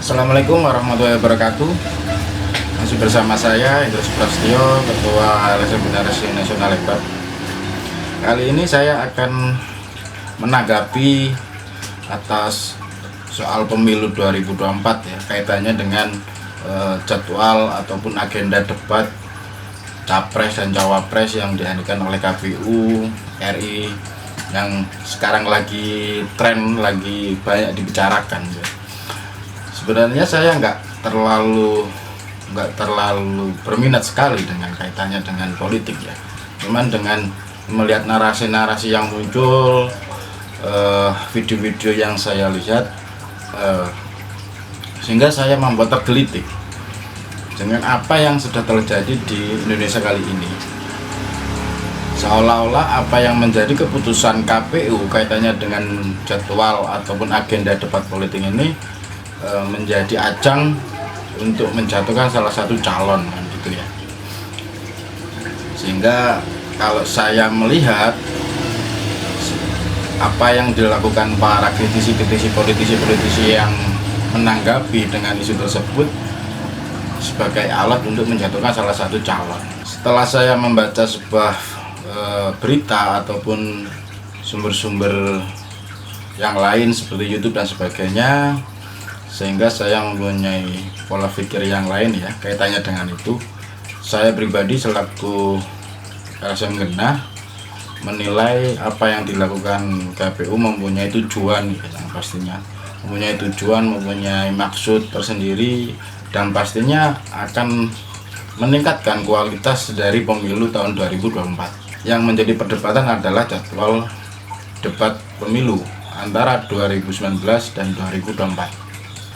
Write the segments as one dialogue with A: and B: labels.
A: Assalamualaikum warahmatullahi wabarakatuh. Masih bersama saya Indra Suprastio, Ketua LSM Generasi Nasional Hebat. Kali ini saya akan menanggapi atas soal pemilu 2024 ya, kaitannya dengan jadwal ataupun agenda debat Capres dan Cawapres yang diadakan oleh KPU RI yang sekarang lagi tren, lagi banyak dibicarakan ya. Sebenarnya saya nggak terlalu berminat sekali dengan kaitannya dengan politik ya. Cuman dengan melihat narasi-narasi yang muncul, video-video yang saya lihat, sehingga saya membuat tergelitik dengan apa yang sudah terjadi di Indonesia kali ini. Seolah-olah apa yang menjadi keputusan KPU kaitannya dengan jadwal ataupun agenda debat politik ini menjadi ajang untuk menjatuhkan salah satu calon kan gitu ya. Sehingga kalau saya melihat apa yang dilakukan para politisi yang menanggapi dengan isu tersebut sebagai alat untuk menjatuhkan salah satu calon. Setelah saya membaca sebuah berita ataupun sumber-sumber yang lain seperti YouTube dan sebagainya, sehingga saya mempunyai pola pikir yang lain ya kaitannya dengan itu. Saya pribadi selaku LSM Genah menilai apa yang dilakukan KPU mempunyai tujuan ya, yang pastinya mempunyai tujuan, mempunyai maksud tersendiri, dan pastinya akan meningkatkan kualitas dari pemilu tahun 2024. Yang menjadi perdebatan adalah jadwal debat pemilu antara 2019 dan 2024.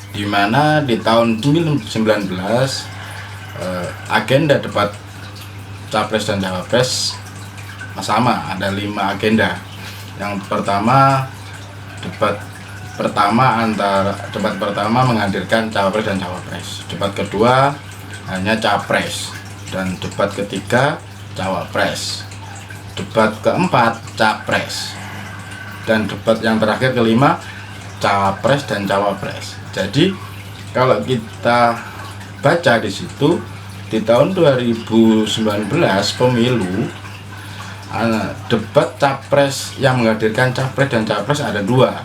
A: Di mana di tahun 2019 agenda debat Capres dan Cawapres sama, ada 5 agenda. Yang pertama, debat pertama menghadirkan Capres dan Cawapres. Debat kedua hanya Capres, dan debat ketiga Cawapres. Debat keempat Capres, dan debat yang terakhir kelima Capres dan Cawapres. Jadi kalau kita baca di situ, di tahun 2019 pemilu debat Capres yang menghadirkan Capres dan Cawapres ada dua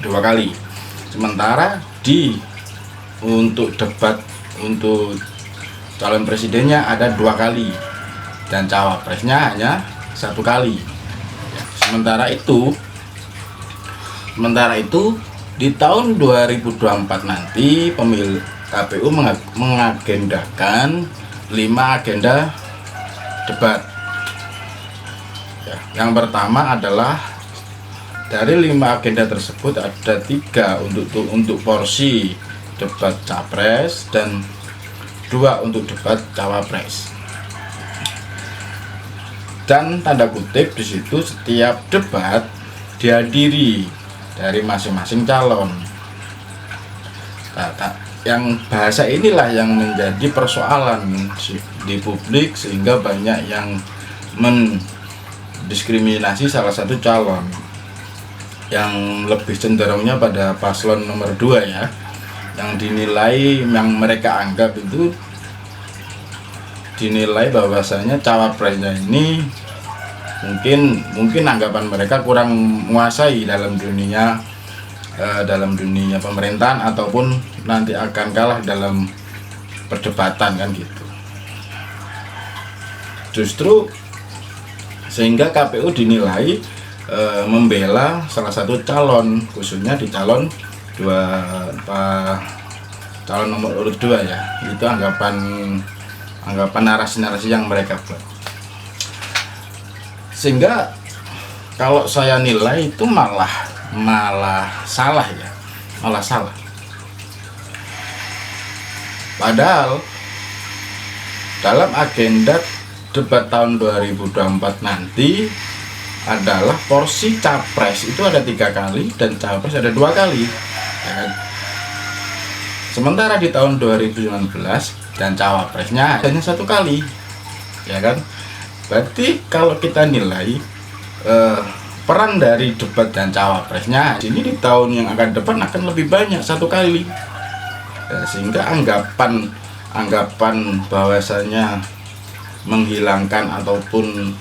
A: kali. Sementara untuk debat untuk calon presidennya ada 2 kali dan Cawapresnya hanya 1 kali. Sementara itu di tahun 2024 nanti KPU mengagendakan 5 agenda debat ya. Yang pertama adalah dari 5 agenda tersebut ada 3 untuk porsi debat Capres dan 2 untuk debat Cawapres. Dan tanda kutip di situ setiap debat dihadiri dari masing-masing calon. Yang bahasa inilah yang menjadi persoalan di publik, sehingga banyak yang mendiskriminasi salah satu calon yang lebih cenderungnya pada paslon nomor 2 ya, yang mereka anggap itu dinilai bahwasanya cawapresnya ini mungkin anggapan mereka kurang menguasai dalam dunia pemerintahan, ataupun nanti akan kalah dalam perdebatan kan gitu. Justru sehingga KPU dinilai membela salah satu calon, khususnya di calon nomor urut 2 ya. Itu anggapan narasi-narasi yang mereka buat. Sehingga kalau saya nilai itu malah salah ya, malah salah. Padahal dalam agenda debat tahun 2024 nanti adalah porsi Capres itu ada 3 kali dan Cawapres ada 2 kali ya kan? Sementara di tahun 2019 dan Cawapresnya hanya 1 kali ya kan. Berarti kalau kita nilai peran dari debat dan cawapresnya ini di tahun yang akan depan akan lebih banyak 1 kali Ya, sehingga anggapan bahwasanya menghilangkan ataupun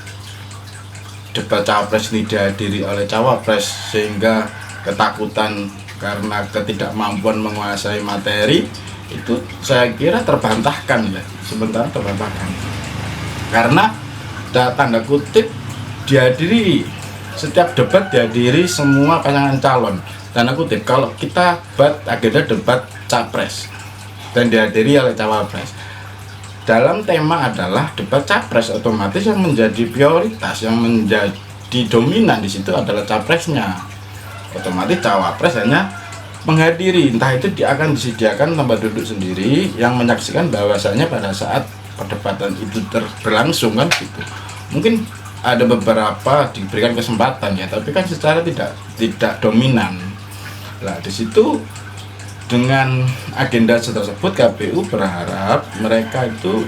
A: debat cawapres ini dihadiri oleh cawapres sehingga ketakutan karena ketidakmampuan menguasai materi itu saya kira terbantahkan ya, sementara terbantahkan karena tanda kutip setiap debat dihadiri semua pasangan calon, tanda kutip. Kalau kita buat agenda debat capres dan dihadiri oleh cawapres, dalam tema adalah debat capres, otomatis yang menjadi prioritas, yang menjadi dominan di situ adalah capresnya. Otomatis cawapres hanya menghadiri, entah itu akan disediakan tempat duduk sendiri yang menyaksikan bahwasanya pada saat perdebatan itu berlangsung kan gitu. Mungkin ada beberapa diberikan kesempatan ya, tapi kan secara tidak dominan. Nah, di situ dengan agenda tersebut KPU berharap mereka itu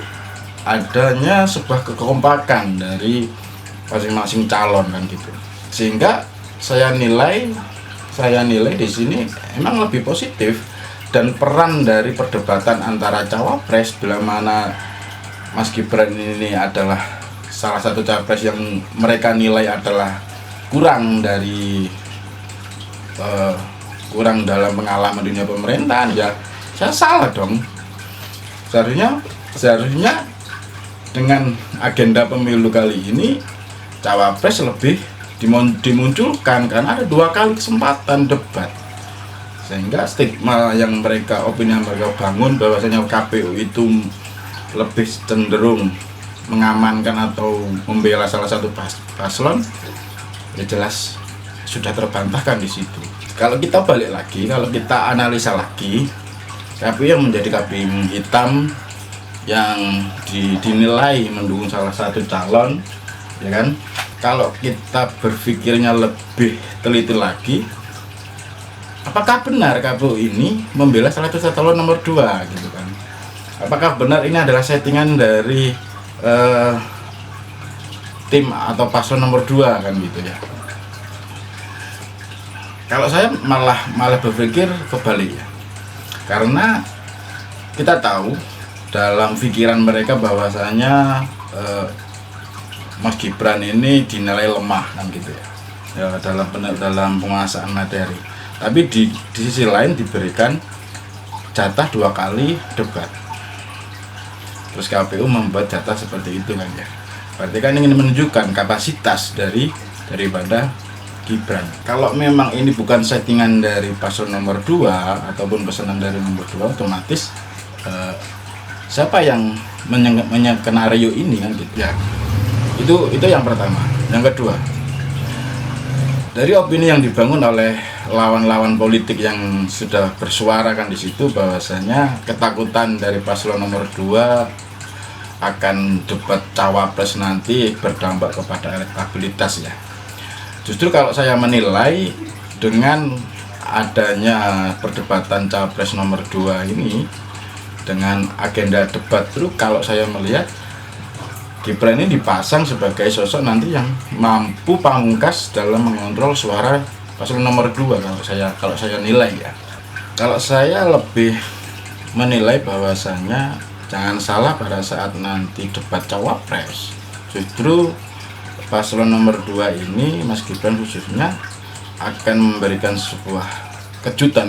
A: adanya sebuah kekompakan dari masing-masing calon kan gitu. Sehingga saya nilai di sini emang lebih positif, dan peran dari perdebatan antara cawapres bila mana Mas Gibran ini adalah salah satu capres yang mereka nilai adalah kurang dalam pengalaman dunia pemerintahan, ya saya salah dong. Seharusnya dengan agenda pemilu kali ini cawapres lebih dimunculkan karena ada 2 kali kesempatan debat, sehingga stigma yang opini yang mereka bangun bahwasanya KPU itu lebih cenderung mengamankan atau membela salah satu paslon ya jelas sudah terbantahkan di situ. Kalau kita balik lagi, kalau kita analisa lagi, KPU yang menjadi kambing hitam yang dinilai mendukung salah satu calon, ya kan? Kalau kita berpikirnya lebih teliti lagi, apakah benar KPU ini membela salah satu calon nomor 2 gitu kan? Apakah benar ini adalah settingan dari tim atau paslon nomor 2 kan gitu ya? Kalau saya malah berpikir kebalik ya, karena kita tahu dalam pikiran mereka bahwasanya Mas Gibran ini dinilai lemah kan gitu ya, dalam penguasaan materi. Tapi di sisi lain diberikan jatah 2 kali debat. Terus KPU membuat jatah seperti itu kan ya. Berarti kan ingin menunjukkan kapasitas daripada Gibran. Kalau memang ini bukan settingan dari paslon nomor 2 ataupun pesanan dari nomor 2, otomatis siapa yang menyekenario ini kan gitu ya. Itu yang pertama. Yang kedua, dari opini yang dibangun oleh lawan-lawan politik yang sudah bersuara kan di situ bahwasanya ketakutan dari paslon nomor 2 akan debat cawapres nanti berdampak kepada elektabilitas ya. Justru kalau saya menilai dengan adanya perdebatan cawapres nomor 2 ini dengan agenda debat itu, kalau saya melihat Gibran ini dipasang sebagai sosok nanti yang mampu pamungkas dalam mengontrol suara paslon nomor 2 kalau saya nilai ya. Kalau saya lebih menilai bahwasanya jangan salah, pada saat nanti debat cawapres justru paslon nomor 2 ini, Mas Gibran khususnya, akan memberikan sebuah kejutan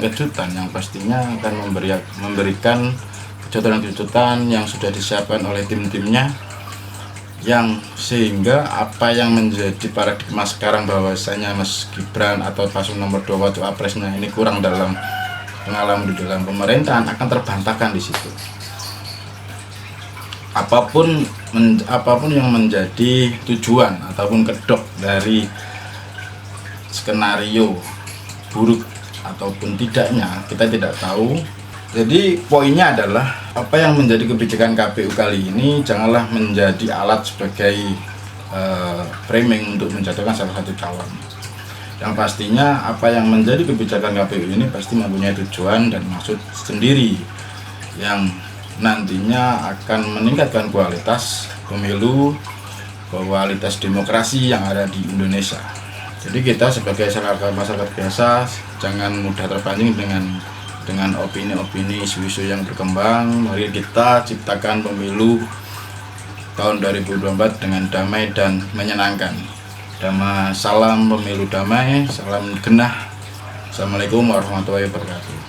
A: yang pastinya akan memberikan kejutan yang sudah disiapkan oleh tim-timnya, yang sehingga apa yang menjadi paradigma sekarang bahwasanya Mas Gibran atau paslon nomor 2 cawapresnya ini kurang dalam pengalaman di dalam pemerintahan akan terbantahkan di situ. Apapun yang menjadi tujuan ataupun kedok dari skenario buruk ataupun tidaknya kita tidak tahu. Jadi poinnya adalah apa yang menjadi kebijakan KPU kali ini janganlah menjadi alat sebagai framing untuk menjatuhkan salah satu calon. Yang pastinya apa yang menjadi kebijakan KPU ini pasti mempunyai tujuan dan maksud sendiri yang nantinya akan meningkatkan kualitas pemilu, kualitas demokrasi yang ada di Indonesia. Jadi kita sebagai masyarakat biasa jangan mudah terpancing dengan dengan opini-opini isu-isu yang berkembang. Mari kita ciptakan pemilu tahun 2024 dengan damai dan menyenangkan. Salam pemilu damai, salam genah. Assalamualaikum warahmatullahi wabarakatuh.